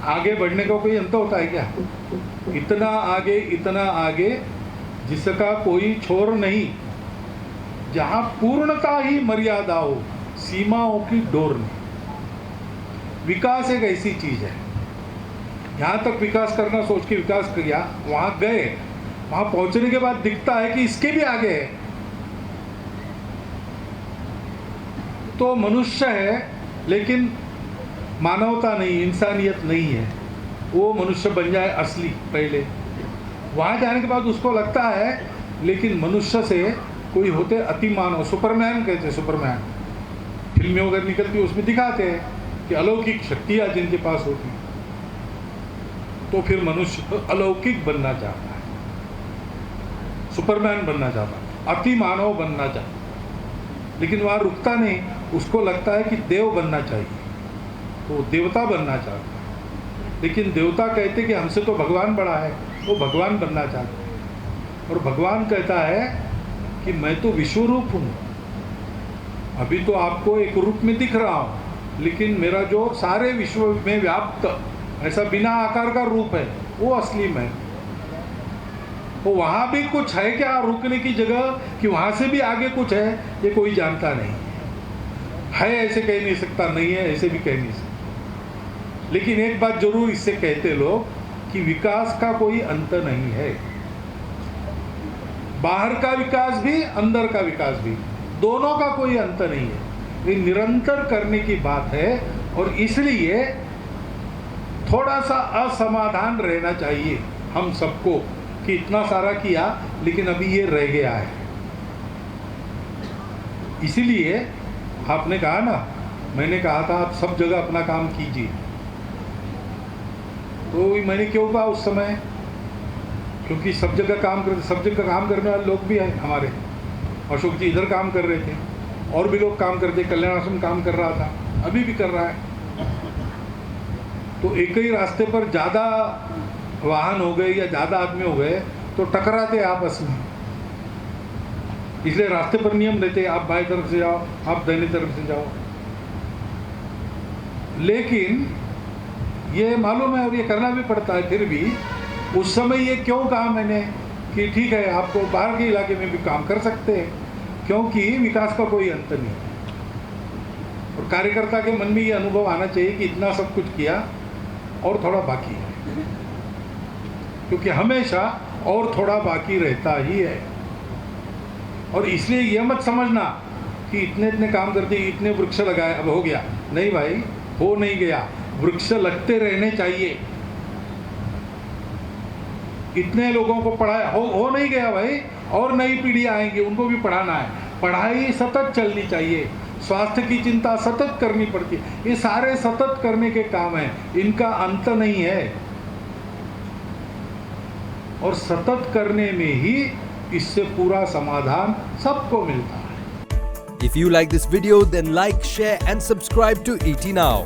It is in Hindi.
आगे बढ़ने का कोई अंत होता है क्या? इतना आगे जिसका कोई छोर नहीं, जहाँ पूर्णता ही मर्यादा हो, सीमाओं की डोर नहीं। विकास एक ऐसी चीज है, यहाँ तक विकास करना सोच के विकास किया, वहाँ गए, वहाँ पहुँचने के बाद दिखता है कि इसके भी आगे है, तो मनुष्य है लेकिन मानवता नहीं, इंसानियत नहीं है। वो मनुष्य बन जाए असली पहले, वहाँ जाने के बाद उसको लगता है लेकिन मनुष्य से कोई होते अति मानव, सुपरमैन कहते हैं, सुपरमैन फिल्में वगैरह निकलती है उसमें दिखाते हैं कि अलौकिक शक्तियाँ जिनके पास होती, तो फिर मनुष्य अलौकिक बनना चाहता है, सुपरमैन बनना चाहता है, अति मानव बनना चाहता है, लेकिन वहाँ रुकता नहीं, उसको लगता है कि देव बनना चाहिए, तो देवता बनना चाहता है। लेकिन देवता कहते कि हमसे तो भगवान बड़ा है, वो भगवान बनना चाहता है, और भगवान कहता है कि मैं तो विश्वरूप हूँ, अभी तो आपको एक रूप में दिख रहा हूँ, लेकिन मेरा जो सारे विश्व में व्याप्त ऐसा बिना आकार का रूप है वो असली मैं। तो वहाँ भी कुछ है क्या रुकने की जगह, कि वहाँ से भी आगे कुछ है, ये कोई जानता नहीं है ऐसे कह नहीं सकता, नहीं है ऐसे भी कह नहीं सकता। लेकिन एक बात जरूर इससे कहते लोग कि विकास का कोई अंत नहीं है, बाहर का विकास भी अंदर का विकास भी, दोनों का कोई अंत नहीं है, ये निरंतर करने की बात है। और इसलिए थोड़ा सा असमाधान रहना चाहिए हम सबको कि इतना सारा किया लेकिन अभी ये रह गया है। इसीलिए आपने कहा ना, मैंने कहा था आप सब जगह अपना काम कीजिए, तो मैंने क्यों कहा उस समय, क्योंकि सब जगह काम करने वाले लोग भी हैं हमारे। अशोक जी इधर काम कर रहे थे, और भी लोग काम करते, कल्याण आश्रम काम कर रहा था, अभी भी कर रहा है। तो एक ही रास्ते पर ज़्यादा वाहन हो गए या ज़्यादा आदमी हो गए तो टकराते आपस में, इसलिए रास्ते पर नियम देते, आप बाएं तरफ से जाओ, आप दाहिनी तरफ से जाओ। लेकिन ये मालूम है और ये करना भी पड़ता है, फिर भी उस समय ये क्यों कहा मैंने कि ठीक है आपको बाहर के इलाके में भी काम कर सकते हैं, क्योंकि विकास का कोई अंत नहीं। और कार्यकर्ता के मन में ये अनुभव आना चाहिए कि इतना सब कुछ किया और थोड़ा बाकी है, क्योंकि हमेशा और थोड़ा बाकी रहता ही है। और इसलिए ये मत समझना कि इतने इतने काम करते, इतने वृक्ष लगाए अब हो गया, नहीं भाई, हो नहीं गया, वृक्ष लगते रहने चाहिए। इतने लोगों को पढ़ाया, हो नहीं गया भाई, और नई पीढ़ी आएंगी, उनको भी पढ़ाना है, पढ़ाई सतत चलनी चाहिए, स्वास्थ्य की चिंता सतत करनी पड़ती है, ये सारे सतत करने के काम हैं, इनका अंत नहीं है। और सतत करने में ही इससे पूरा समाधान सबको मिलता है। If you like this video, then like, share and subscribe to ET Now.